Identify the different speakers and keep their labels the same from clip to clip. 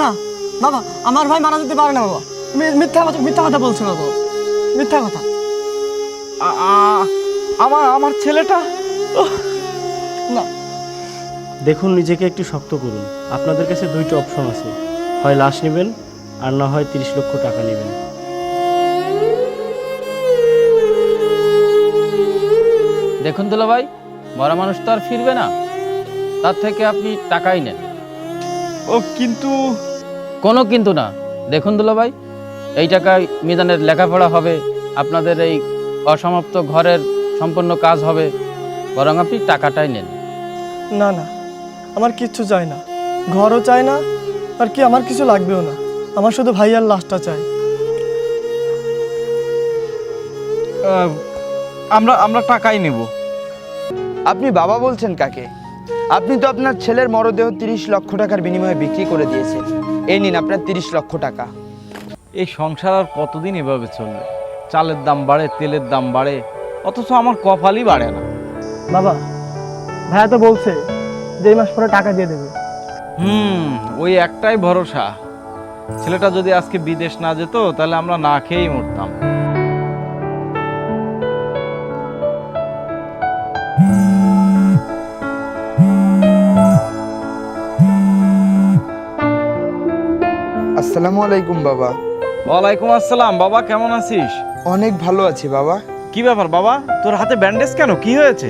Speaker 1: না বাবা, আমার ভাই মারা যেতে পারে না বাবা। মিথ্যা কথা বলছো বাবা, মিথ্যা কথা।
Speaker 2: আমার ছেলেটা
Speaker 1: না।
Speaker 3: দেখুন, নিজেকে একটু শক্ত করুন। আপনাদের কাছে দুইটা অপশন আছে, হয় লাশ নেবেন আর না হয় 30 লক্ষ টাকা নেবেন।
Speaker 4: দেখুন দুলা ভাই, মরা মানুষ তো আর ফিরবে না, তার থেকে আপনি টাকাই নেন।
Speaker 2: ও কিন্তু
Speaker 4: কোনো কিন্তু না। দেখুন দুলা ভাই, এই টাকায় মিজানের লেখাপড়া হবে, আপনাদের এই অসমাপ্ত ঘরের সম্পূর্ণ কাজ হবে, বরং আপনি টাকাটাই নেন।
Speaker 1: না না, আমার কিচ্ছু চাই না, ঘরও চাই না, আর কি আমার কিছু লাগবেও না। আমার শুধু ভাইয়ার লাশটা চাই।
Speaker 2: আমরা টাকাই নেব।
Speaker 5: আপনি বাবা বলছেন কাকে? আপনি তো আপনার ছেলের মরদেহ 30 লক্ষ টাকার বিনিময়ে বিক্রি করে দিয়েছেন। এই নিন আপনার 30 লক্ষ টাকা।
Speaker 2: এই সংসার আর কতদিন এভাবে চলবে? চালের দাম বাড়ে, তেলের দাম বাড়ে, অথচ আমার কপালই বাড়ে না।
Speaker 1: বাবা, ভাইয়া তো বলছে যে এই মাস পরে টাকা দিয়ে দেবে।
Speaker 2: ওই একটাই ভরসা, ছেলেটা যদি আজকে বিদেশ না যেত তাহলে আমরা না খেয়েই মরতাম।
Speaker 5: আসসালামু আলাইকুম বাবা।
Speaker 2: ওয়ালাইকুম আসসালাম। বাবা কেমন আছিস?
Speaker 5: অনেক ভালো আছি বাবা।
Speaker 2: কি ব্যাপার বাবা, তোর হাতে ব্যান্ডেজ কেন, কি হয়েছে?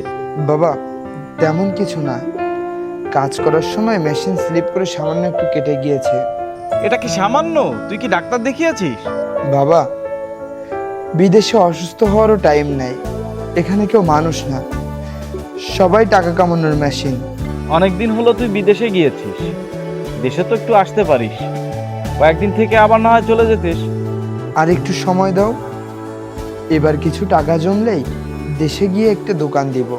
Speaker 5: বাবা তেমন কিছু না, কাজ করার সময় মেশিন স্লিপ করে সামান্য একটু কেটে গিয়েছে।
Speaker 2: এটা কি সামান্য? তুই কি ডাক্তার দেখিয়েছিস?
Speaker 5: বাবা, বিদেশে অসুস্থ হওয়ারও টাইম নেই। এখানে কেউ মানুষ না, সবাই টাকা কামানোর মেশিন।
Speaker 2: অনেকদিন হলো তুই বিদেশে গিয়েছিস, দেশে তো একটু আসতে পারিস, কয়েকদিন থেকে আবার না হয় চলে যেতিস।
Speaker 5: আর একটু সময় দাও, এবার কিছু টাকা জমলেই দেশে গিয়ে একটা দোকান দিব,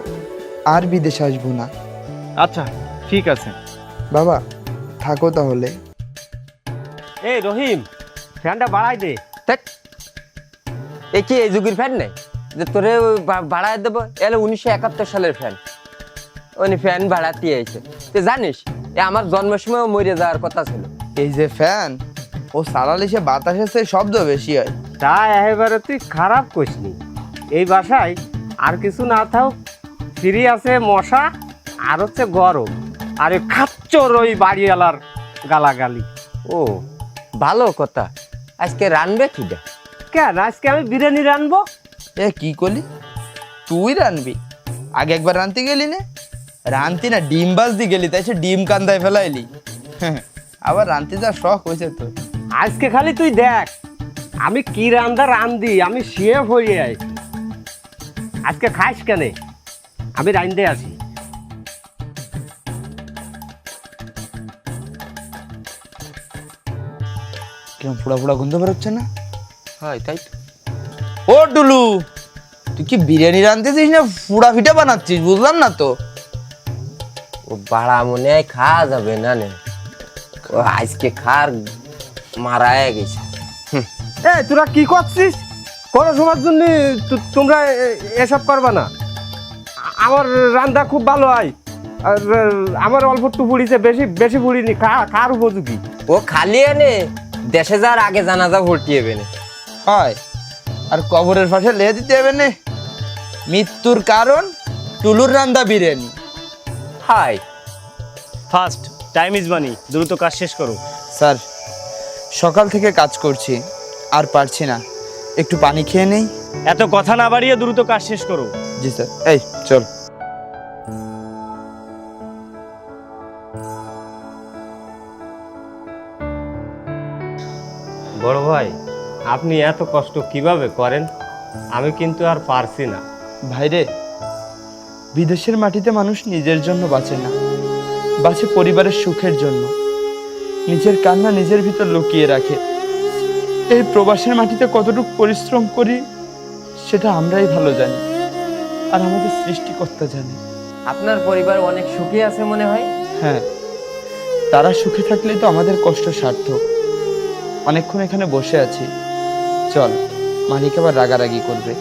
Speaker 5: আর বিদেশে আসবো না।
Speaker 2: আচ্ছা ঠিক আছে।
Speaker 5: বাবা থাকো তাহলে।
Speaker 3: এই রহিম, ফ্যানটা বাড়াই দে।
Speaker 6: এ কি এই যুগের ফ্যান নেই যে তোরে ভাড়ায় দেবো? এলে 1971 সালের ফ্যান, উনি ফ্যান ভাড়াতে এসে। তুই জানিস এ আমার জন্মের সময় মরে যাওয়ার কথা ছিল।
Speaker 5: এই যে ফ্যান, ও সারালে সে বাতাসের চেয়ে শব্দ বেশি হয়।
Speaker 7: তা একেবারে তুই খারাপ করিসনি। এই বাসায় আর কিছু না থাক, ফ্রি আছে মশা আর হচ্ছে গরম, আর ওই খাচ্চর ওই বাড়িওয়ালার গালাগালি।
Speaker 6: ও ভালো কথা। আজকে রানবে কিটা?
Speaker 7: কেন আজকে আমি বিরিয়ানি রানবো।
Speaker 5: এ কি করলি? তুই রানবি? আগে একবার রানতে গেলি না? রানতি না, ডিম বাজদি গেলি, তাই সে ডিম কান্দায় ফেলাইলি। আবার রানতে যা শখ হয়েছে তোর।
Speaker 7: আজকে খালি তুই দেখ আমি কি রান্দা রান্ধি, আমি শেফ হয়ে আছি। আজকে খাইস কেন? আমি রান্ধতে আসি।
Speaker 5: কেমন ফোড়া ফোড়া গন্ধ বেরোচ্ছে না?
Speaker 6: হয় তাই তো।
Speaker 5: ও টুলু, তুই কি বিরিয়ানি রানতেছিস না ফুড়া ফিটা বানাচ্ছিস? বুঝলাম না তো।
Speaker 6: ও বাড়া মনে হয় খাওয়া যাবে না নে, ও আজকে খার মারায় গেছে।
Speaker 7: এ তোরা কি করছিস? কোনো সময়ের জন্য তোমরা এসব করবা না। আমার রান্না খুব ভালো হয়, আর আমার অল্প একটু পুড়িছে, বেশি বেশি পুড়িনি, খার উপযোগী।
Speaker 6: ও খালি এনে দেশে যাওয়ার আগে জানাজা ভর্তি হবে না।
Speaker 5: হয়, আর কবরের পাশে লেগে দিতে হবে না। মৃত্যুর কারণ টুলুর রান্দা বিরিয়ানি।
Speaker 6: হাই
Speaker 3: ফার্স্ট, টাইম ইজ মানি, দ্রুত কাজ শেষ করো।
Speaker 5: স্যার, সকাল থেকে কাজ করছি, আর পারছি না, একটু পানি খেয়ে নেই।
Speaker 3: এত কথা না বাড়িয়ে দ্রুত কাজ শেষ করো।
Speaker 5: জি স্যার। এই চল।
Speaker 7: বড় ভাই, আপনি এত কষ্ট কিভাবে করেন? আমি কিন্তু আর পারছি না।
Speaker 5: ভাইরে, বিদেশের মাটিতে মানুষ নিজের জন্য বাঁচে না, বাঁচে পরিবারের সুখের জন্য। নিজের কান্না নিজের ভিতর লুকিয়ে রাখে। এই প্রবাসের মাটিতে কতটুকু পরিশ্রম করি সেটা আমরাই ভালো জানি, আর আমাদের সৃষ্টিকর্তা জানে।
Speaker 6: আপনার পরিবার অনেক সুখী আছে মনে হয়।
Speaker 5: হ্যাঁ, তারা সুখে থাকলেই তো আমাদের কষ্ট সার্থক। অনেকক্ষণ এখানে বসে আছি, চল, মালিক আবার রাগারাগি করবে।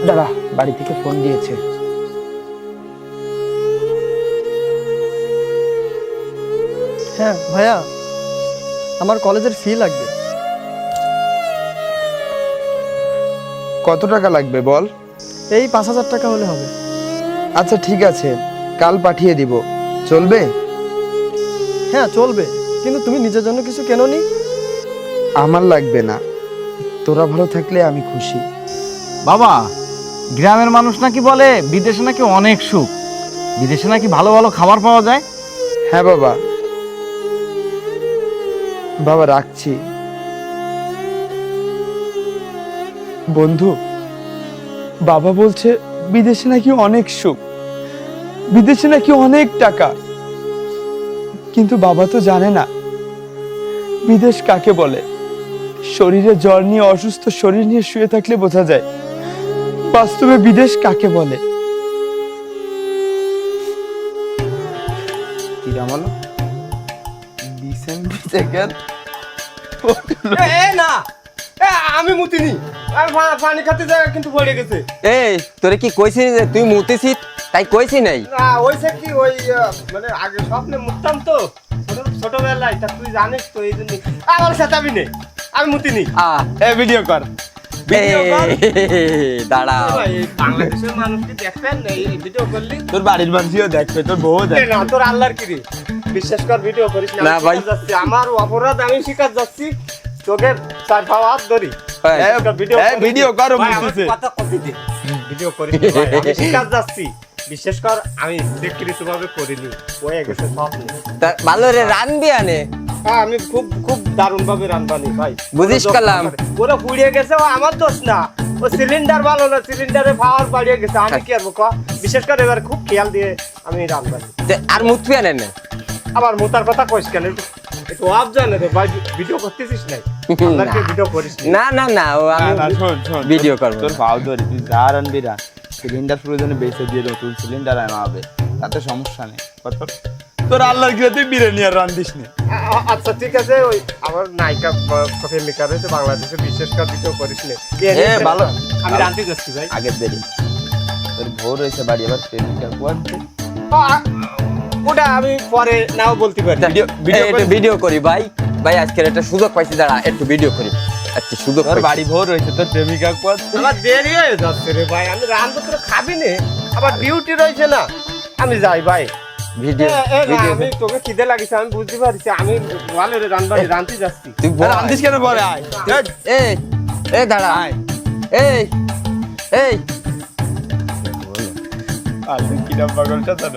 Speaker 5: দাদা বাড়ি থেকে ফোন দিয়েছে।
Speaker 1: হ্যাঁ ভাইয়া, আমার কলেজের ফি লাগবে।
Speaker 5: কত টাকা লাগবে বল?
Speaker 1: এই 5,000 টাকা হলে হবে।
Speaker 5: আচ্ছা ঠিক আছে, কাল পাঠিয়ে দিব, চলবে?
Speaker 1: হ্যাঁ চলবে, কিন্তু তুমি নিজের জন্য কিছু কেননি?
Speaker 5: আমার লাগবে না, তোরা ভালো থাকলে আমি খুশি।
Speaker 2: বাবা, গ্রামের মানুষ নাকি বলে বিদেশে নাকি অনেক সুখ, বিদেশে নাকি ভালো ভালো খাবার পাওয়া যায়।
Speaker 5: হ্যাঁ বাবা, বাবা রাখছি। বন্ধু, বাবা বলছে বিদেশে নাকি অনেক সুখ, বিদেশে নাকি অনেক টাকা, কিন্তু বাবা তো জানে না বিদেশ কাকে বলে। শরীরে জ্বর নিয়ে, অসুস্থ শরীর নিয়ে শুয়ে থাকলে বোঝা যায় বাস্তবে বিদেশ কাকে বলে।
Speaker 7: না আমি মুতিনি, আমি পানি খাতে যাই কিন্তু পড়ে গেছে।
Speaker 6: এই তোরে কি কইছি যে তুই মুতেছিস, তাই কইছি নাই?
Speaker 7: না ওইসে কি ওই মানে আগে স্বপ্নে মুততাম তো ছোটবেলায়, তা তুই জানিস তো এই জন্য আমার সাথে নেই, আমি মুতিনি। ভিডিও কর, ভিডিও কর।
Speaker 6: দাঁড়া,
Speaker 7: বাংলাদেশের মানুষকে দেখবেন এই ভিডিও করলি,
Speaker 5: তোর বাড়ির মানুষও দেখবে, তোর বউ দেখবে।
Speaker 7: না তোর আল্লাহর কি রে, বিশ্বাস কর ভিডিও করিস না।
Speaker 6: না ভাই,
Speaker 7: যাচ্ছি আমার অপরাধ, আমি শিকার যাচ্ছি, তোকে চার পাওয়া হাত ধরি।
Speaker 5: ভিডিও করো,
Speaker 7: কথা কপি দে, ভিডিও করিস না ভাই, আমি শিকার যাচ্ছি, বিশ্বাস কর আমি স্বীকৃত ভাবে করিনি, হয়ে গেছে স্বপ্ন।
Speaker 6: ভালো রে রানবি আনে।
Speaker 7: হ্যাঁ আমি খুব খুব দারুণ ভাবে রান্নানি ভাই,
Speaker 6: বুঝিস কালাম।
Speaker 7: ওরা পুড়িয়ে গেছে, ও আমার দোষ না, ও সিলিন্ডার ভালো না, সিলিন্ডারে পাওয়ার বাড়িয়ে গেছে, আমি কি করবো ক? বিশেষ করে এবার খুব খেয়াল দিয়ে আমি রান্নানি।
Speaker 6: আর মুতবি আনে না,
Speaker 7: আবার মোতার কথা কইস কেন? একটু আপ জানে রে ভাই, ভিডিও করতেছিস নাই? আপনাকে ভিডিও করিস
Speaker 6: না না না, ও আমি ভিডিও করব।
Speaker 5: তোর পাও ধরে তুই যা রানবি রান, সিলিন্ডার প্রয়োজনে বেঁচে দিয়ে নতুন সিলিন্ডার আনা হবে, তাতে সমস্যা নেই। কত তোর আল্লাহর কি তুই বিরিয়ানি আর রান্দিস না?
Speaker 7: আচ্ছা ঠিক আছে, ওই আমার নায়িকা প্রেমিকা রয়েছে বাংলাদেশে, বিশেষ করে ভিডিও করিস না।
Speaker 5: ভালো,
Speaker 7: আমি রান্তি যাচ্ছি ভাই।
Speaker 5: আগের দেরি তোর ভোর হয়েছে, বাড়ি আবার প্রেমিকা কুয়াচ্ছে।
Speaker 7: ওটা আমি পরে নাও বলতে পারি।
Speaker 6: ভিডিও করি ভাই, ভাই আজকের একটা সুযোগ পাইছি, দাঁড়া একটু ভিডিও করি। আচ্ছা সুযোগ
Speaker 5: তোর বাড়ি ভোর হয়েছে, তোর প্রেমিকা কুয়াচ্ছে।
Speaker 7: আমার দেরি হয়ে যাচ্ছে রে ভাই, আমি রান্না তোর খাবি নে, আবার ডিউটি রয়েছে না, আমি যাই ভাই।
Speaker 6: ভিডিও
Speaker 7: আমি তোকে খিদে লাগিছে, আমি বুঝতে পারছি, আমি ভালো রে রান্নাবাড়ি রান্তি যাচ্ছি।
Speaker 6: তুই
Speaker 5: রান্দিস কেন? পরে আয়।
Speaker 6: এই এই দাঁড়া, এই এই
Speaker 5: আর তুই কিরাম পাগলটা তোর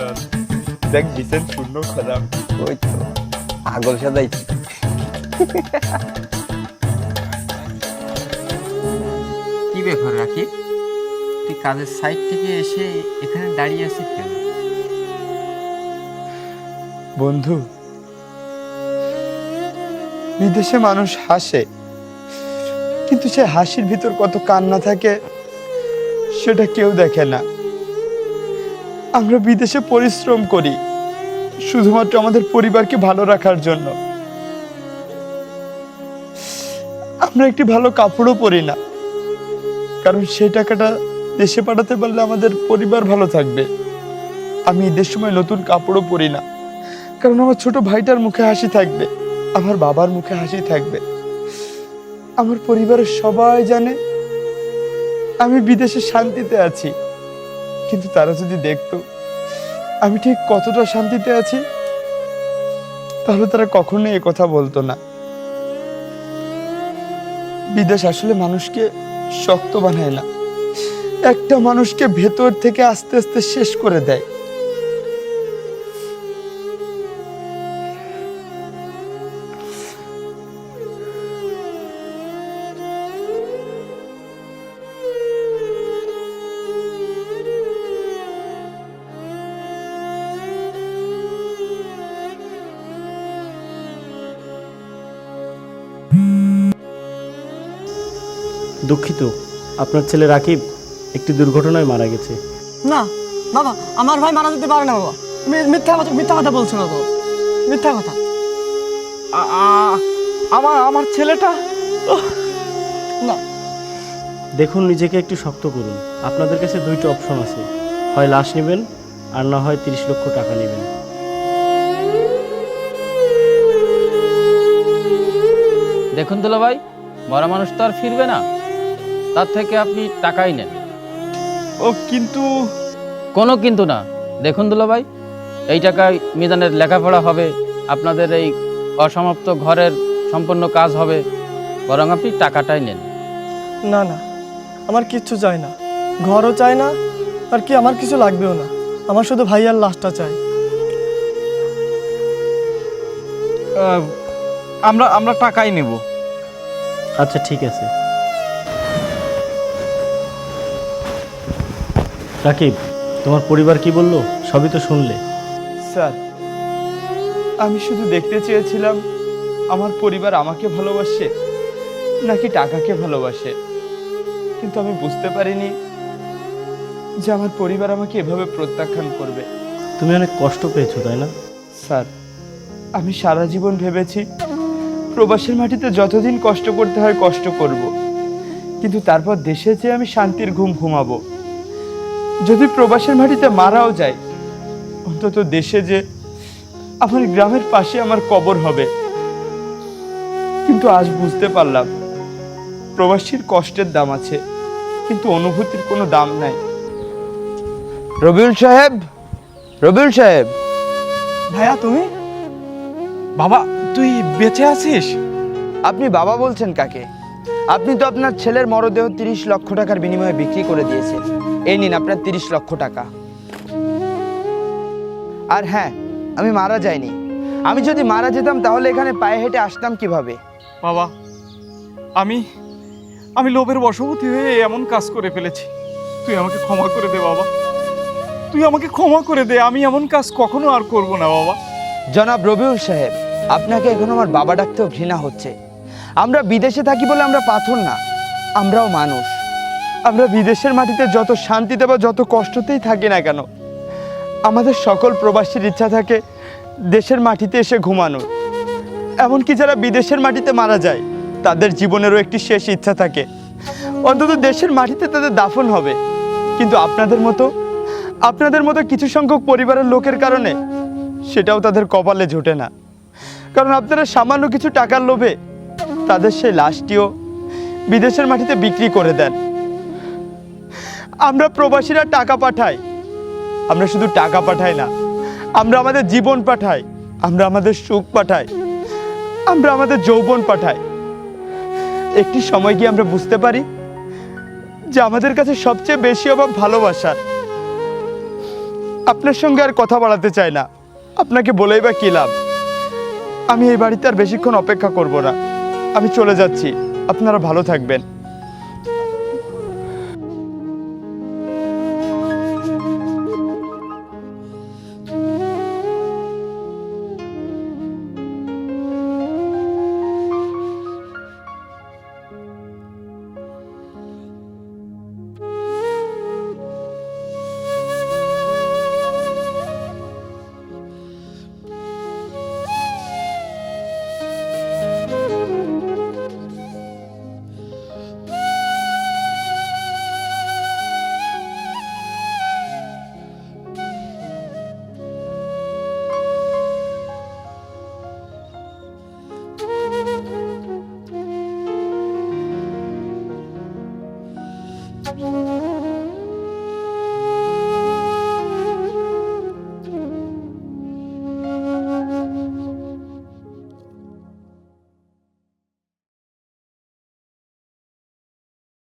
Speaker 5: দেখ, বিশেষ শূন্য খারাপ।
Speaker 6: ওই তো পাগল সাদাইছি। কি ব্যাপার রাকিব, তুই কাজের সাইড থেকে এসে এখানে দাঁড়িয়ে আছিস কেন?
Speaker 5: বন্ধু, বিদেশে মানুষ হাসে, কিন্তু সে হাসির ভিতর কত কান্না থাকে সেটা কেউ দেখে না। আমরা বিদেশে পরিশ্রম করি শুধুমাত্র আমাদের পরিবারকে ভালো রাখার জন্য। আমরা একটি ভালো কাপড়ও পরি না, কারণ সেই টাকাটা দেশে পাঠাতে পারলে আমাদের পরিবার ভালো থাকবে। আমি ঈদের সময় নতুন কাপড়ও পরি না, কারণ আমার ছোট ভাইটার মুখে হাসি থাকবে, আমার বাবার মুখে হাসি থাকবে। আমার পরিবারের সবাই জানে আমি বিদেশে শান্তিতে আছি, কিন্তু তারা যদি দেখতো আমি ঠিক কতটা শান্তিতে আছি, তাহলে তারা কখনোই এ কথা বলতো না। বিদেশ আসলে মানুষকে শক্ত বানায় না, একটা মানুষকে ভেতর থেকে আস্তে আস্তে শেষ করে দেয়।
Speaker 3: দুঃখিত, আপনার ছেলে রাকিব একটি দুর্ঘটনায় মারা গেছে।
Speaker 1: না বাবা, আমার ভাই মারা যেতে পারে না বাবা, মিথ্যা কথা বলছো না তো, মিথ্যা কথা।
Speaker 5: আমার ছেলেটা
Speaker 1: না
Speaker 3: দেখুন নিজেকে একটু শক্ত করুন। আপনাদের কাছে দুইটা অপশন আছে, হয় লাশ নেবেন আর না হয় 30 লক্ষ টাকা নেবেন।
Speaker 4: দেখুন দুলাভাই, মরা মানুষ তো আর ফিরবে না, তার থেকে আপনি টাকাই নেন।
Speaker 5: ও কিন্তু
Speaker 4: কোনো কিন্তু না। দেখুন দুলাভাই, এই টাকায় মিজানের লেখাপড়া হবে, আপনাদের এই অসমাপ্ত ঘরের সম্পূর্ণ কাজ হবে, বরং আপনি টাকাটাই নেন।
Speaker 1: না না, আমার কিচ্ছু চাই না, ঘরও চাই না, আর কি আমার কিছু লাগবেও না। আমার শুধু ভাইয়ার লাশটা চাই।
Speaker 2: আমরা আমরা টাকাই নেব।
Speaker 3: আচ্ছা ঠিক আছে। রাকিব, তোমার পরিবার কি বললো সবই তো শুনলে।
Speaker 5: স্যার, আমি শুধু দেখতে চেয়েছিলাম আমার পরিবার আমাকে ভালোবাসে নাকি টাকাকে ভালোবাসে, কিন্তু আমি বুঝতে পারিনি যে আমার পরিবার আমাকে এভাবে প্রত্যাখ্যান করবে।
Speaker 3: তুমি অনেক কষ্ট পেয়েছো তাই না?
Speaker 5: স্যার, আমি সারা জীবন ভেবেছি প্রবাসের মাটিতে যতদিন কষ্ট করতে হয় কষ্ট করব, কিন্তু তারপর দেশে যেয়ে আমি শান্তির ঘুম ঘুমাবো। যদি প্রবাসের মাটিতে মারাও যায়, অন্তত দেশে যে আমার গ্রামের পাশে আমার কবর হবে। কিন্তু আজ বুঝতে পারলাম প্রবাসীর কষ্টের দাম আছে, কিন্তু অনুভূতির কোনো দাম নাই।
Speaker 6: রবিউল সাহেব, রবিউল সাহেব,
Speaker 1: ভাইয়া তুমি?
Speaker 5: বাবা, তুই বেঁচে আছিস?
Speaker 8: আপনি বাবা বলছেন কাকে? আপনি তো আপনার ছেলের মরদেহ 30 লক্ষ টাকার বিনিময়ে বিক্রি করে দিয়েছেন। এই নিন আপনার 30 লক্ষ টাকা। আর হ্যাঁ, আমি মারা যাইনি। আমি যদি মারা যেতাম তাহলে এখানে পায়ে হেঁটে আসতাম কিভাবে?
Speaker 2: বাবা, আমি লোভের বশবর্তী হয়ে এমন কাজ করে ফেলেছি। তুই আমাকে ক্ষমা করে দে বাবা, তুই আমাকে ক্ষমা করে দে। আমি এমন কাজ কখনো আর করব না বাবা।
Speaker 8: জনাব রবিউল সাহেব, আপনাকে এখন আমার বাবা ডাকতেও ঘৃণা হচ্ছে। আমরা বিদেশে থাকি বলে আমরা পাথর না, আমরাও মানুষ।
Speaker 5: আমরা বিদেশের মাটিতে যত শান্তিতে বা যত কষ্টতেই থাকি না কেন, আমাদের সকল প্রবাসীর ইচ্ছা থাকে দেশের মাটিতে এসে ঘুমানোর। এমনকি যারা বিদেশের মাটিতে মারা যায়, তাদের জীবনেরও একটি শেষ ইচ্ছা থাকে, অন্তত দেশের মাটিতে তাদের দাফন হবে। কিন্তু আপনাদের মতো কিছু সংখ্যক পরিবারের লোকের কারণে সেটাও তাদের কপালে জোটে না। কারণ আপনারা সামান্য কিছু টাকার লোভে তাদের সেই লাশটিও বিদেশের মাটিতে বিক্রি করে দেন। আমরা প্রবাসীরা টাকা পাঠাই, আমরা শুধু টাকা পাঠাই না, আমরা আমাদের জীবন পাঠাই, আমরা আমাদের সুখ পাঠাই, আমরা আমাদের যৌবন পাঠাই। একটি সময় গিয়ে আমরা বুঝতে পারি যে আমাদের কাছে সবচেয়ে বেশি অভাব ভালোবাসার। আপনার সঙ্গে আর কথা বাড়াতে চাই না, আপনাকে বলেই বা কি লাভ। আমি এই বাড়িতে আর বেশিক্ষণ অপেক্ষা করব না, আমি চলে যাচ্ছি। আপনারা ভালো থাকবেন।